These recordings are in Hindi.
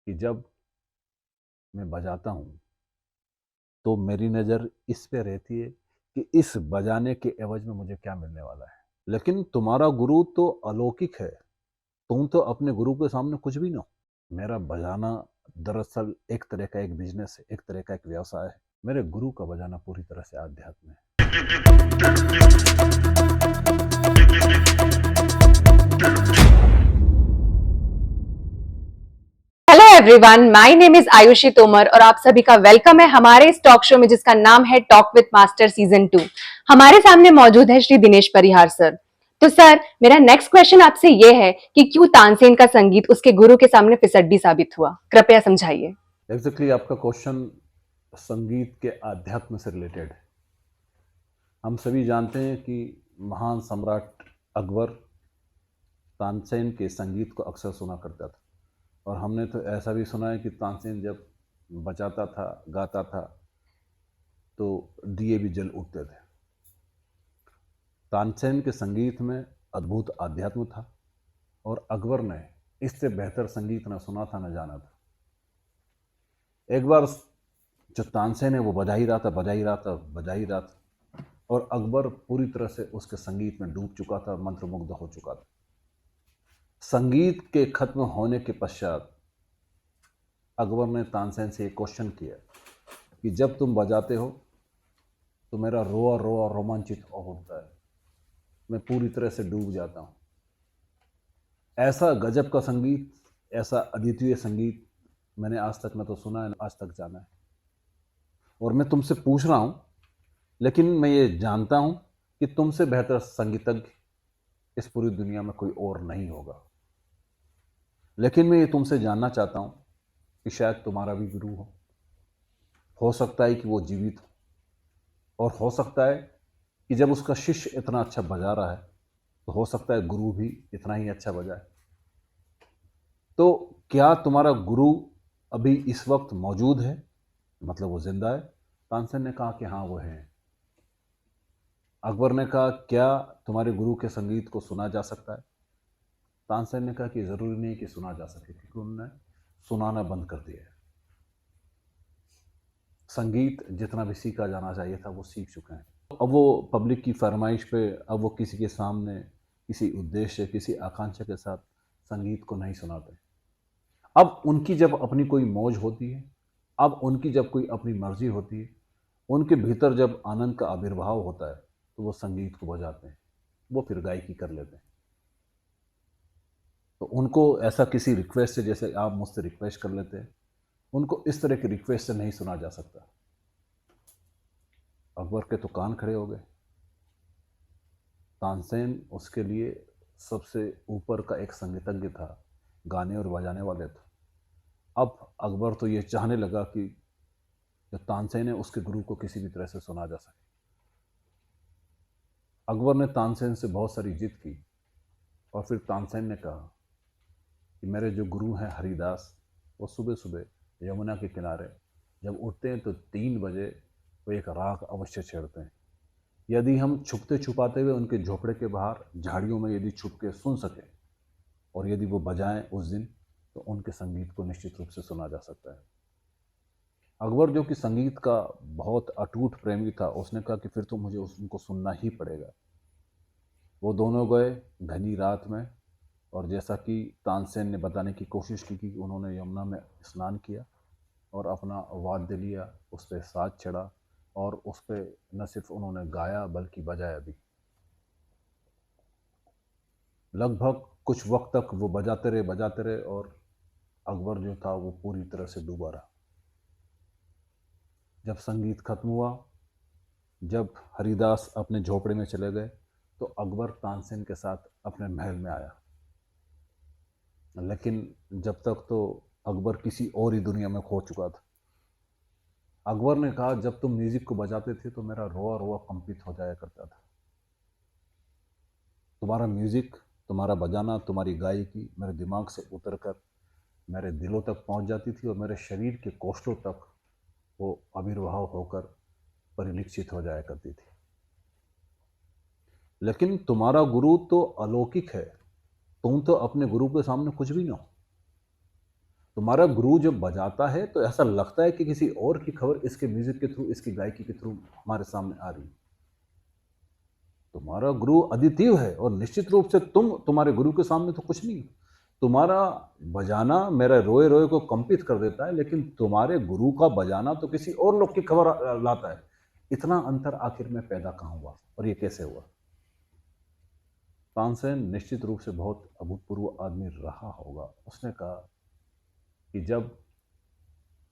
कि जब मैं बजाता हूँ तो मेरी नज़र इस पे रहती है कि इस बजाने के एवज में मुझे क्या मिलने वाला है। लेकिन तुम्हारा गुरु तो अलौकिक है, तुम तो अपने गुरु के सामने कुछ भी ना हो। मेरा बजाना दरअसल एक तरह का एक बिजनेस है, एक तरह का एक व्यवसाय है। मेरे गुरु का बजाना पूरी तरह से आध्यात्म है। Hello everyone, my name is Ayushi Tomar और आप सभी का वेलकम है हमारे इस टॉक शो में जिसका नाम है टॉक विद मास्टर सीजन 2। हमारे सामने मौजूद है श्री दिनेश परिहार सर। तो सर, मेरा नेक्स्ट क्वेश्चन आपसे ये है कि क्यों तानसेन का संगीत उसके गुरु के सामने फिसड्डी साबित हुआ? कृपया समझाइए। एग्जैक्टली आपका क्वेश्चन संगीत के आध्यात्म से रिलेटेड है। हम सभी जानते हैं कि महान सम्राट अकबर तानसेन के संगीत को अक्सर सुना करता था, और हमने तो ऐसा भी सुना है कि तानसेन जब बजाता था, गाता था, तो दिए भी जल उठते थे। तानसेन के संगीत में अद्भुत आध्यात्म था, और अकबर ने इससे बेहतर संगीत न सुना था, न जाना था। एक बार जो तानसेन है वो बजा ही रहा था, बजा ही रहा था, बजा ही रहा था, और अकबर पूरी तरह से उसके संगीत में डूब चुका था, मंत्रमुग्ध हो चुका था। संगीत के खत्म होने के पश्चात अकबर ने तानसेन से एक क्वेश्चन किया कि जब तुम बजाते हो तो मेरा रोआ रोआ रोमांचित हो उठता है, मैं पूरी तरह से डूब जाता हूँ। ऐसा गजब का संगीत, ऐसा अद्वितीय संगीत मैंने आज तक न तो सुना है, न आज तक जाना है। और मैं तुमसे पूछ रहा हूँ, लेकिन मैं ये जानता हूँ कि तुमसे बेहतर संगीतज्ञ इस पूरी दुनिया में कोई और नहीं होगा। लेकिन मैं ये तुमसे जानना चाहता हूँ कि शायद तुम्हारा भी गुरु हो सकता है कि वो जीवित हो, और हो सकता है कि जब उसका शिष्य इतना अच्छा बजा रहा है तो हो सकता है गुरु भी इतना ही अच्छा बजाए। तो क्या तुम्हारा गुरु अभी इस वक्त मौजूद है, मतलब वो जिंदा है? तानसेन ने कहा कि हाँ वो है। अकबर ने कहा क्या तुम्हारे गुरु के संगीत को सुना जा सकता है? तानसेन ने कहा कि जरूरी नहीं कि सुना जा सके, क्योंकि उन्होंने सुनाना बंद कर दिया है। संगीत जितना भी सीखा जाना चाहिए था वो सीख चुके हैं। अब वो पब्लिक की फरमाइश पे, अब वो किसी के सामने किसी उद्देश्य, किसी आकांक्षा के साथ संगीत को नहीं सुनाते। अब उनकी जब अपनी कोई मौज होती है, अब उनकी जब कोई अपनी मर्जी होती है, उनके भीतर जब आनंद का आविर्भाव होता है तो वो संगीत को बजाते हैं, वो फिर गायकी कर लेते हैं। तो उनको ऐसा किसी रिक्वेस्ट से, जैसे आप मुझसे रिक्वेस्ट कर लेते हैं, उनको इस तरह की रिक्वेस्ट से नहीं सुना जा सकता। अकबर के तो कान खड़े हो गए। तानसेन उसके लिए सबसे ऊपर का एक संगीतज्ञ था, गाने और बजाने वाले थे। अब अकबर तो ये चाहने लगा कि जो तानसेन है उसके गुरु को किसी भी तरह से सुना जा सके। अकबर ने तानसेन से बहुत सारी जिद की, और फिर तानसेन ने कहा कि मेरे जो गुरु हैं हरिदास, वो सुबह सुबह यमुना के किनारे जब उठते हैं तो 3 बजे वो एक राग अवश्य छेड़ते हैं। यदि हम छुपते छुपाते हुए उनके झोपड़े के बाहर झाड़ियों में यदि छुप के सुन सकें, और यदि वो बजाएं उस दिन, तो उनके संगीत को निश्चित रूप से सुना जा सकता है। अकबर, जो कि संगीत का बहुत अटूट प्रेमी था, उसने कहा कि फिर तो मुझे उनको सुनना ही पड़ेगा। वो दोनों गए घनी रात में, और जैसा कि तानसेन ने बताने की कोशिश की कि उन्होंने यमुना में स्नान किया और अपना वाद्य लिया, उस पर साज चढ़ा, और उस पर न सिर्फ उन्होंने गाया बल्कि बजाया भी। लगभग कुछ वक्त तक वो बजाते रहे, और अकबर जो था वो पूरी तरह से डूबा रहा। जब संगीत खत्म हुआ, जब हरिदास अपने झोपड़े में चले गए, तो अकबर तानसेन के साथ अपने महल में आया। लेकिन जब तक तो अकबर किसी और ही दुनिया में खो चुका था। अकबर ने कहा जब तुम म्यूजिक को बजाते थे तो मेरा रोआ रोआ कंपित हो जाया करता था। तुम्हारा म्यूजिक, तुम्हारा बजाना, तुम्हारी गायकी मेरे दिमाग से उतरकर मेरे दिलों तक पहुंच जाती थी, और मेरे शरीर के कोष्ठों तक वो आविर्भाव होकर परिलक्षित हो जाया करती थी। लेकिन तुम्हारा गुरु तो अलौकिक है, तुम तो अपने गुरु के सामने कुछ भी ना हो। तुम्हारा गुरु जब बजाता है तो ऐसा लगता है कि किसी और की खबर इसके म्यूजिक के थ्रू, इसकी गायकी के थ्रू हमारे सामने आ रही है। तुम्हारा गुरु अद्वितीय है और निश्चित रूप से तुम्हारे गुरु के सामने तो कुछ नहीं। तुम्हारा बजाना मेरे रोए रोए को कंपित कर देता है, लेकिन तुम्हारे गुरु का बजाना तो किसी और लोग की खबर लाता है। इतना अंतर आखिर में पैदा कहाँ हुआ और ये कैसे हुआ? तानसेन निश्चित रूप से बहुत अभूतपूर्व आदमी रहा होगा। उसने कहा कि जब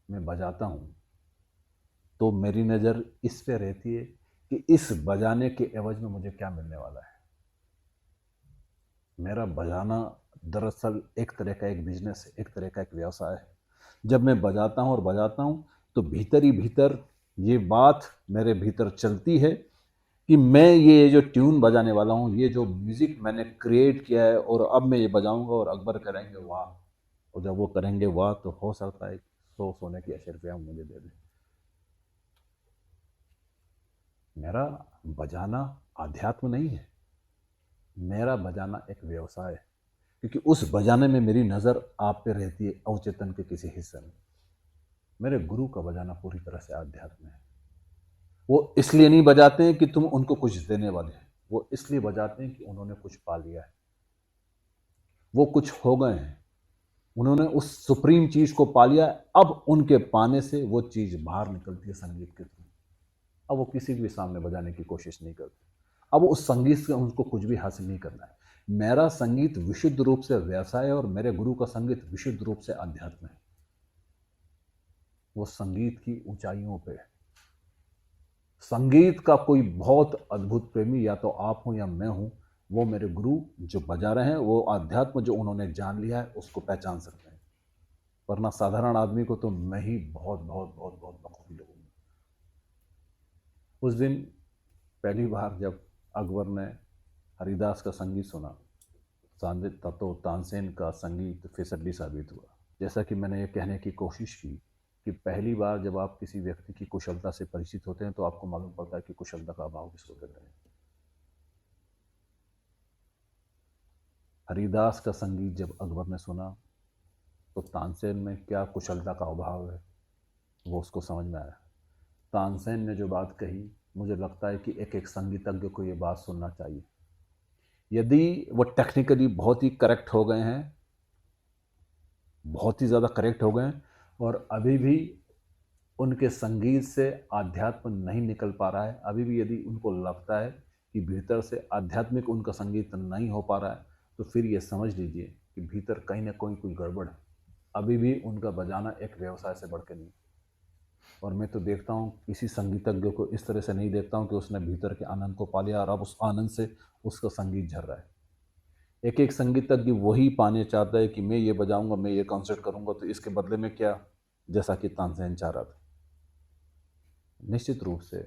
मैं बजाता हूँ तो मेरी नज़र इस पे रहती है कि इस बजाने के एवज में मुझे क्या मिलने वाला है। मेरा बजाना दरअसल एक तरह का एक बिजनेस है, एक तरह का एक व्यवसाय है। जब मैं बजाता हूँ और बजाता हूँ तो भीतर ही भीतर ये बात मेरे भीतर चलती है कि मैं ये जो ट्यून बजाने वाला हूँ, ये जो म्यूज़िक मैंने क्रिएट किया है और अब मैं ये बजाऊंगा और अकबर करेंगे वाह। और जब वो करेंगे वाह तो हो सकता है 100 सोने की अशर्फियाँ मुझे दे दें। मेरा बजाना आध्यात्म नहीं है, मेरा बजाना एक व्यवसाय है, क्योंकि उस बजाने में मेरी नज़र आप पे रहती है अवचेतन के किसी हिस्से में। मेरे गुरु का बजाना पूरी तरह से आध्यात्म है। वो इसलिए नहीं बजाते हैं कि तुम उनको कुछ देने वाले हैं, वो इसलिए बजाते हैं कि उन्होंने कुछ पा लिया है, वो कुछ हो गए हैं, उन्होंने उस सुप्रीम चीज को पा लिया है। अब उनके पाने से वो चीज बाहर निकलती है संगीत के थ्रू। अब वो किसी के भी सामने बजाने की कोशिश नहीं करते। अब उस संगीत से उनको कुछ भी हासिल नहीं करना है। मेरा संगीत विशुद्ध रूप से व्यवसाय है और मेरे गुरु का संगीत विशुद्ध रूप से अध्यात्म है। वो संगीत की ऊंचाइयों पे है। संगीत का कोई बहुत अद्भुत प्रेमी या तो आप हो या मैं हूं, वो मेरे गुरु जो बजा रहे हैं, वो आध्यात्म जो उन्होंने जान लिया है उसको पहचान सकते हैं। वरना साधारण आदमी को तो मैं ही बहुत बहुत बहुत बहुत बखूबी लगूंगा। उस दिन पहली बार जब अकबर ने हरिदास का संगीत सुना, तब तो तानसेन का संगीत फिसड्डी साबित हुआ। जैसा कि मैंने ये कहने की कोशिश की कि पहली बार जब आप किसी व्यक्ति की कुशलता से परिचित होते हैं तो आपको मालूम पड़ता है कि कुशलता का अभाव किसको कहते हैं। हरिदास का संगीत जब अकबर ने सुना तो तानसेन में क्या कुशलता का अभाव है वो उसको समझ में आया। तानसेन ने जो बात कही, मुझे लगता है कि एक एक संगीतज्ञ को ये बात सुनना चाहिए। यदि वो टेक्निकली बहुत ही करेक्ट हो गए हैं, बहुत ही ज़्यादा करेक्ट हो गए हैं, और अभी भी उनके संगीत से आध्यात्म नहीं निकल पा रहा है, अभी भी यदि उनको लगता है कि भीतर से आध्यात्मिक उनका संगीत नहीं हो पा रहा है, तो फिर ये समझ लीजिए कि भीतर कहीं ना कहीं कोई गड़बड़ है। अभी भी उनका बजाना एक व्यवसाय से बढ़ के नहीं। और मैं तो देखता हूँ किसी संगीतज्ञ को इस तरह से नहीं देखता हूँ कि उसने भीतर के आनंद को पा लिया और अब उस आनंद से उसका संगीत झर रहा है। एक एक संगीतज्ञ वही पाने चाहता है कि मैं ये बजाऊंगा, मैं ये कॉन्सर्ट करूंगा, तो इसके बदले में क्या, जैसा कि तानसेन चाह रहा था। निश्चित रूप से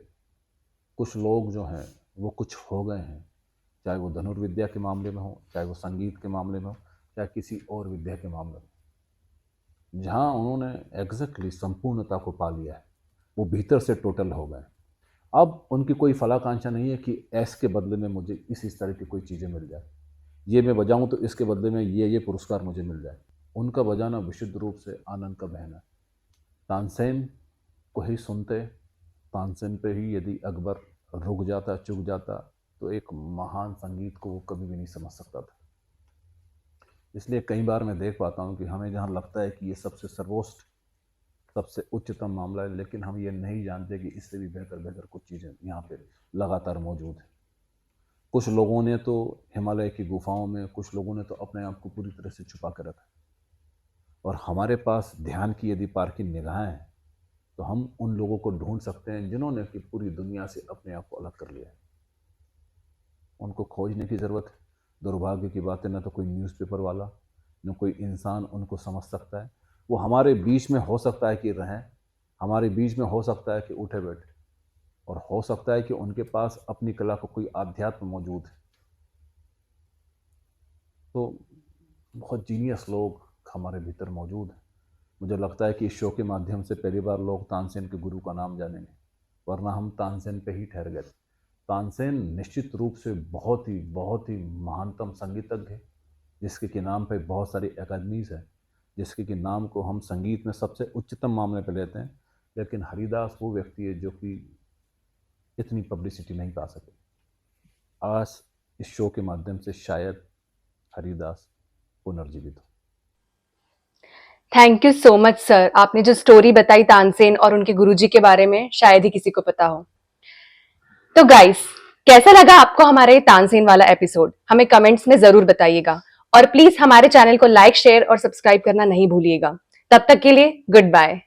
कुछ लोग जो हैं वो कुछ हो गए हैं, चाहे वो धनुर्विद्या के मामले में हो, चाहे वो संगीत के मामले में हो, चाहे किसी और विद्या के मामले में। जहाँ उन्होंने एग्जैक्टली संपूर्णता को पा लिया है, वो भीतर से टोटल हो गए। अब उनकी कोई फलाकांक्षा नहीं है कि ऐस के बदले में मुझे इस तरह की कोई चीज़ें मिल जाए, ये मैं बजाऊं तो इसके बदले में ये पुरस्कार मुझे मिल जाए। उनका बजाना विशुद्ध रूप से आनंद का बहना है। तानसेन को ही सुनते, तानसेन पे ही यदि अकबर रुक जाता, चुक जाता, तो एक महान संगीत को वो कभी भी नहीं समझ सकता था। इसलिए कई बार मैं देख पाता हूँ कि हमें जहाँ लगता है कि ये सबसे सर्वोच्च, सबसे उच्चतम मामला है, लेकिन हम ये नहीं जानते कि इससे भी बेहतर बेहतर कुछ चीज़ें यहाँ पे लगातार मौजूद हैं। कुछ लोगों ने तो हिमालय की गुफाओं में, कुछ लोगों ने तो अपने आप को पूरी तरह से छुपा कर रखा है। और हमारे पास ध्यान की यदि पार की निगाहें हैं तो हम उन लोगों को ढूंढ सकते हैं जिन्होंने कि पूरी दुनिया से अपने आप को अलग कर लिया है। उनको खोजने की ज़रूरत है। दुर्भाग्य की बात है, न तो कोई न्यूज़पेपर वाला, न कोई इंसान उनको समझ सकता है। वो हमारे बीच में हो सकता है कि रहें, हमारे बीच में हो सकता है कि उठे बैठे, और हो सकता है कि उनके पास अपनी कला का कोई आध्यात्म मौजूद है। तो बहुत जीनियस लोग हमारे भीतर मौजूद हैं। मुझे लगता है कि इस शो के माध्यम से पहली बार लोग तानसेन के गुरु का नाम जानेंगे, वरना हम तानसेन पे ही ठहर गए थे। तानसेन निश्चित रूप से बहुत ही महानतम संगीतज्ञ है, जिसके के नाम पे बहुत सारी एकेडमीज हैं। जिसके कि नाम को हम संगीत में सबसे उच्चतम मामले पर लेते हैं, लेकिन हरिदास वो व्यक्ति है जो कि इतनी पब्लिसिटी नहीं पा सके। आज इस शो के माध्यम से शायद हरिदास पुनर्जीवित हो। Thank you so much sir, आपने जो स्टोरी बताई तानसेन और उनके गुरुजी के बारे में शायद ही किसी को पता हो। तो गाइस, कैसा लगा आपको हमारा ये तानसेन वाला एपिसोड? हमें कमेंट्स में जरूर बताइएगा और प्लीज हमारे चैनल को लाइक, शेयर और सब्सक्राइब करना नहीं भूलिएगा। तब तक के लिए गुड बाय।